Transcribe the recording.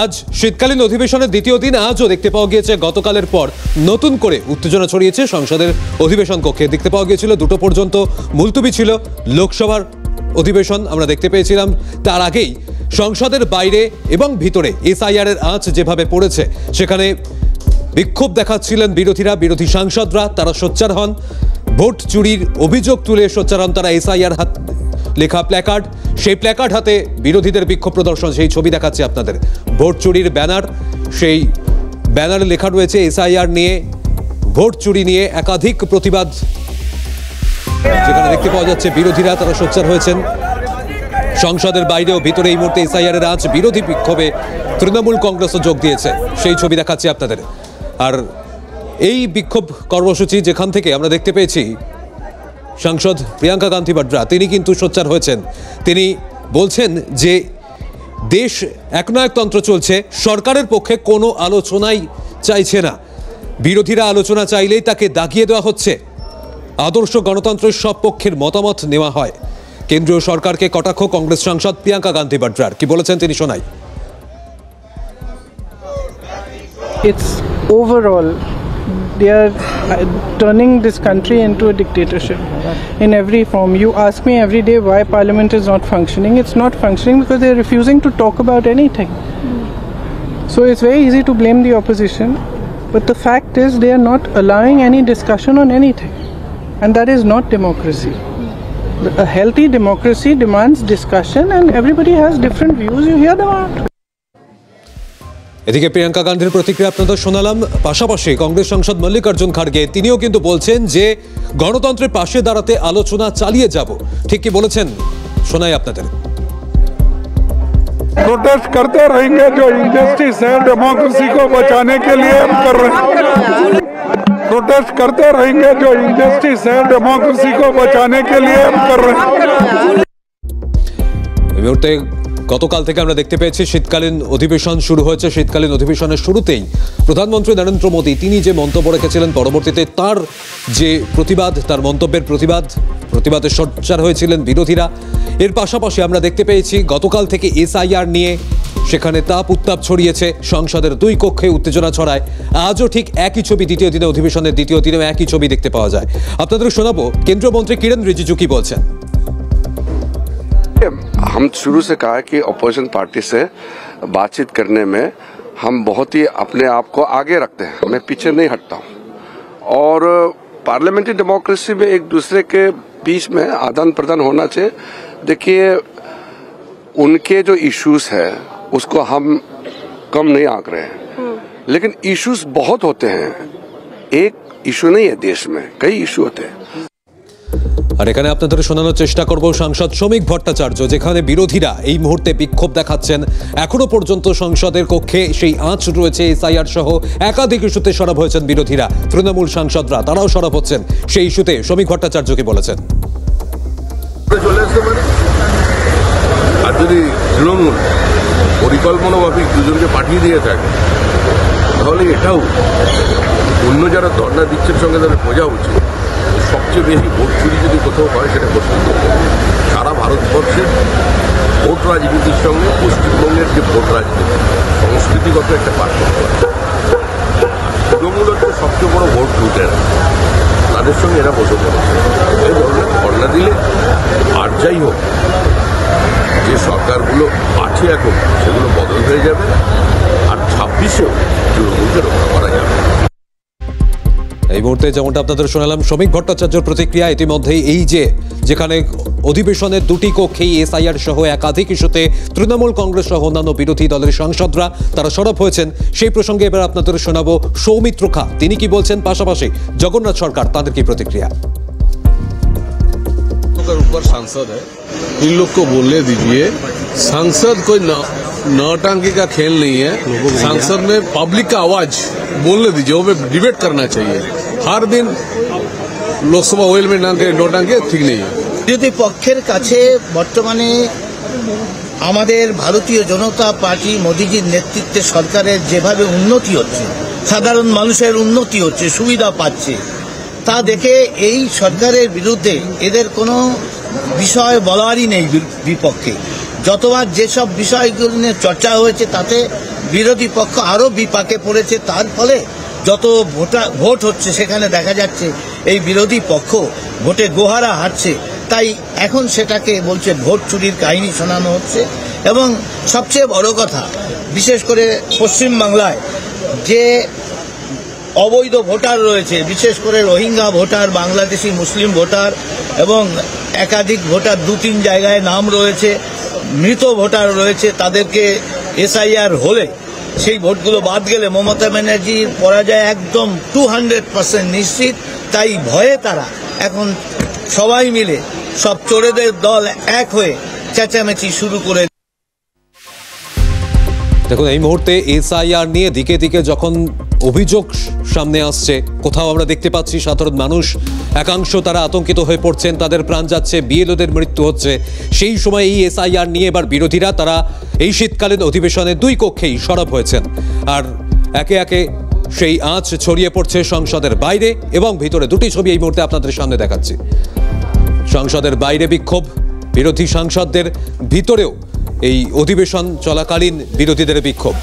আজ শীতকালীন অধিবেশনের দ্বিতীয় দিন আজও দেখতে পাওয়া গিয়েছে গতকালের পর নতুন করে উত্তেজনা ছড়িয়েছে সংসদের অধিবেশন কক্ষে। দেখতে পাওয়া গিয়েছিল 2টো পর্যন্ত মুলতবি ছিল লোকসভার অধিবেশন, আমরা দেখতে পেয়েছিলাম। তার আগেই সংসদের বাইরে এবং ভিতরে এসআইআর এর আঁচ যেভাবে পড়েছে, সেখানে বিক্ষোভ দেখাচ্ছিলেন বিরোধী সাংসদরা। তারা সোচ্চার হন, ভোট চুরির অভিযোগ তুলে সোচ্চার হন তারা। এসআইআর হাত লেখা প্ল্যাকার্ড, সেই প্ল্যাকার্ড হাতে বিরোধীদের বিক্ষোভ প্রদর্শন, সেই ছবি দেখাচ্ছি আপনাদের। ভোট চুরির ব্যানার, সেই ব্যানারে লেখা রয়েছে এসআইআর নিয়ে, ভোট চুরি নিয়ে একাধিক প্রতিবাদ, যেখানে দেখতে পাওয়া যাচ্ছে বিরোধীরা তারা সোচ্চার হয়েছেন। সংসদের বাইরেও ভিতরে এই মুহূর্তে এসআইআর এর আজ বিরোধী বিক্ষোভে তৃণমূল কংগ্রেসও যোগ দিয়েছে, সেই ছবি দেখাচ্ছি আপনাদের। আর এই বিক্ষোভ কর্মসূচি যেখান থেকে আমরা দেখতে পেয়েছি সাংসদ প্রিয়াঙ্কা গান্ধী বাড্রা, তিনি কিন্তু সোচ্চার হয়েছেন। তিনি বলছেন যে দেশ একনায়কতন্ত্র চলছে, সরকারের পক্ষে কোনো আলোচনাই চাইছে না, বিরোধীরা আলোচনা চাইলেই তাকে দাগিয়ে দেওয়া হচ্ছে। আদর্শ গণতন্ত্রের সব পক্ষের মতামত নেওয়া হয়। কেন্দ্রীয় সরকারকে কটাক্ষ কংগ্রেস সাংসদ প্রিয়াঙ্কা গান্ধী বাড্রার, কি বলেছেন তিনি শোনাই। It's overall they are turning this country into a dictatorship in every form. You ask me every day why parliament is not functioning. It's not functioning because they're refusing to talk about anything. So it's very easy to blame the opposition, but the fact is they are not allowing any discussion on anything, and that is not democracy. A healthy democracy demands discussion, and everybody has different views. You hear them out. এদিকে প্রিয়াঙ্কা গান্ধীর প্রতিক্রিয়া আপনাদের শোনালাম। পাশাপাশি কংগ্রেস সাংসদ মল্লিকার্জুন খাড়গে তিনিও কিন্তু বলছেন যে গণতন্ত্রের পাশে দাঁড়াতে আলোচনা চালিয়ে যাব। ঠিক কি বলেছেন শোনাই আপনাদের। प्रोटेस्ट करते रहेंगे, जो इंजस्टिस है डेमोक्रेसी को बचाने के लिए हम कर रहे हैं। प्रोटेस्ट करते रहेंगे, जो इंजस्टिस है डेमोक्रेसी को बचाने के लिए हम कर रहे हैं। এই মুহূর্তে গতকাল থেকে আমরা দেখতে পেয়েছি শীতকালীন অধিবেশন শুরু হয়েছে। শীতকালীন অধিবেশনের শুরুতেই প্রধানমন্ত্রী নরেন্দ্র মোদী তিনি যে মন্তব্য রেখেছিলেন, পরবর্তীতে তার যে প্রতিবাদ, তার মন্তব্যের প্রতিবাদে সোচ্চার হয়েছিলেন বিরোধীরা। এর পাশাপাশি আমরা দেখতে পেয়েছি গতকাল থেকে এসআইআর নিয়ে সেখানে তাপ উত্তাপ ছড়িয়েছে, সংসদের 2 কক্ষে উত্তেজনা ছড়ায়। আজও ঠিক একই ছবি, দ্বিতীয় দিনে অধিবেশনের দ্বিতীয় দিনেও একই ছবি দেখতে পাওয়া যায়। আপনাদের শোনাবো কেন্দ্রীয় মন্ত্রী কিরেন রিজিজু কি বলছেন। हम शुरू से कहा कि अपोजिशन पार्टी से बातचीत करने में हम बहुत ही अपने आप को आगे रखते हैं, मैं पीछे नहीं हटता हूं। और पार्लियामेंट्री डेमोक्रेसी में एक दूसरे के बीच में आदान प्रदान होना चाहिए। देखिए, उनके जो इश्यूज है उसको हम कम नहीं आंक रहे हैं, लेकिन इश्यूज बहुत होते हैं। एक इशू नहीं है, देश में कई इशू होते हैं। আর এখানে আপনাদের শোনানোর চেষ্টা করব সাংসদ শ্রমিক ভট্টাচার্য, যেখানে বিরোধীরা এই মুহূর্তে বিক্ষোভ দেখাচ্ছেন। এখনো পর্যন্ত সংসদের কক্ষে সেই আঁচ রয়েছে। এসআইআর সহ একাধিক ইস্যুতে সরব হয়েছেন বিরোধীরা, তৃণমূল সাংসদরা তারাও সরব হচ্ছেন সেই ইস্যুতে। শ্রমিক ভট্টাচার্য কি বলেছেন। আর যদি তৃণমূল পরিকল্পনা মাফিক দুজনকে পাঠিয়ে দিয়ে থাকে, তাহলে এটাও অন্য যারা ধর্ণা দিচ্ছেন সঙ্গে তাদের বোঝা উচিত। সবচেয়ে বেশি ভোট চুরি যদি কোথাও হয় সেটা পশ্চিমবঙ্গে। সারা ভারতবর্ষের ভোট রাজনীতির সঙ্গে পশ্চিমবঙ্গের যে ভোট রাজনীতি সংস্কৃতিগত একটা পার্থক্য আছে। তৃণমূল হচ্ছে সবচেয়ে বড় ভোট লুটের, তাদের সঙ্গে এরা বসে পড়েছে। এই ধরনের ধর্ণা দিলে আর যাই হোক, যে সরকারগুলো আছে এখন সেগুলো বদল হয়ে যাবে, আর 26-এও তৃণমূলকে রক্ষা করা যাবে। এই মুহূর্তে যেমনটা আপনাদের শোনালাম শ্রমিক ভট্টাচার্যের প্রতিক্রিয়া। ইতিমধ্যেই এই যে যেখানে অধিবেশনের 2টি কক্ষেই এসআইআর সহ একাধিক ইস্যুতে তৃণমূল কংগ্রেস সহ অন্যান্য বিরোধী দলের সাংসদরা তারা সরব হয়েছেন, সেই প্রসঙ্গে এবার আপনাদের শোনাবো সৌমিত্র খা, তিনি কি বলছেন, পাশাপাশি জগন্নাথ সরকার তাদের কি প্রতিক্রিয়া। ऊपर सांसद है, इन लोग को बोलने दीजिए। सांसद कोई नौटंकी का खेल नहीं है। सांसद में पब्लिक का आवाज बोलने दीजिए, वो डिबेट करना चाहिए। हर दिन लोकसभा ओएल में नौटंकी ठीक नहीं है। বিরোধী পক্ষের কাছে বর্তমানে আমাদের ভারতীয় জনতা পার্টি মোদীজির নেতৃত্বে সরকারের যেভাবে উন্নতি হচ্ছে, সাধারণ মানুষের উন্নতি হচ্ছে, সুবিধা পাচ্ছে, তা দেখে এই সরকারের বিরুদ্ধে এদের কোনো বিষয় বলারই নেই। বিপক্ষে যতবার যেসব বিষয়গুলো নিয়ে চর্চা হয়েছে তাতে বিরোধী পক্ষ আরো বিপাকে পড়েছে। তার ফলে যত ভোট হচ্ছে সেখানে দেখা যাচ্ছে এই বিরোধী পক্ষ ভোটে গোহারা হারছে। তাই এখন সেটাকে বলছে ভোট চুরির কাহিনী শোনানো হচ্ছে। এবং সবচেয়ে বড় কথা, বিশেষ করে পশ্চিমবাংলায় যে অবৈধ ভোটার রয়েছে, বিশেষ করে রোহিঙ্গা ভোটার, বাংলাদেশি মুসলিম ভোটার এবং একাধিক ভোটার 2-3 জায়গায় নাম রয়েছে, মৃত ভোটার রয়েছে, তাদেরকে এসআইআর হলে সেই ভোটগুলো বাদ গেলে মমতা ব্যানার্জির পরাজয় একদম 200% নিশ্চিত। তাই ভয়ে তারা এখন সবাই মিলে সব চোরেদের দল এক হয়ে চেঁচামেচি শুরু করে। দেখুন, এই মুহূর্তে এসআইআর নিয়ে দিকে দিকে যখন অভিযোগ সামনে আসছে, কোথাও আমরা দেখতে পাচ্ছি সাধারণ মানুষ একাংশ তারা আতঙ্কিত হয়ে পড়ছেন, তাদের প্রাণ যাচ্ছে, বিএলওদের মৃত্যু হচ্ছে। সেই সময় এই এসআইআর নিয়ে এবার বিরোধীরা তারা এই শীতকালীন অধিবেশনে 2 কক্ষেই সরব হয়েছেন। আর একে একে সেই আঁচ ছড়িয়ে পড়ছে সংসদের বাইরে এবং ভিতরে। দুটি ছবি এই মুহূর্তে আপনাদের সামনে দেখাচ্ছি। সংসদের বাইরে বিক্ষোভ, বিরোধী সাংসদদের, ভিতরেও এই অধিবেশন চলাকালীন বিরোধীদের বিক্ষোভ।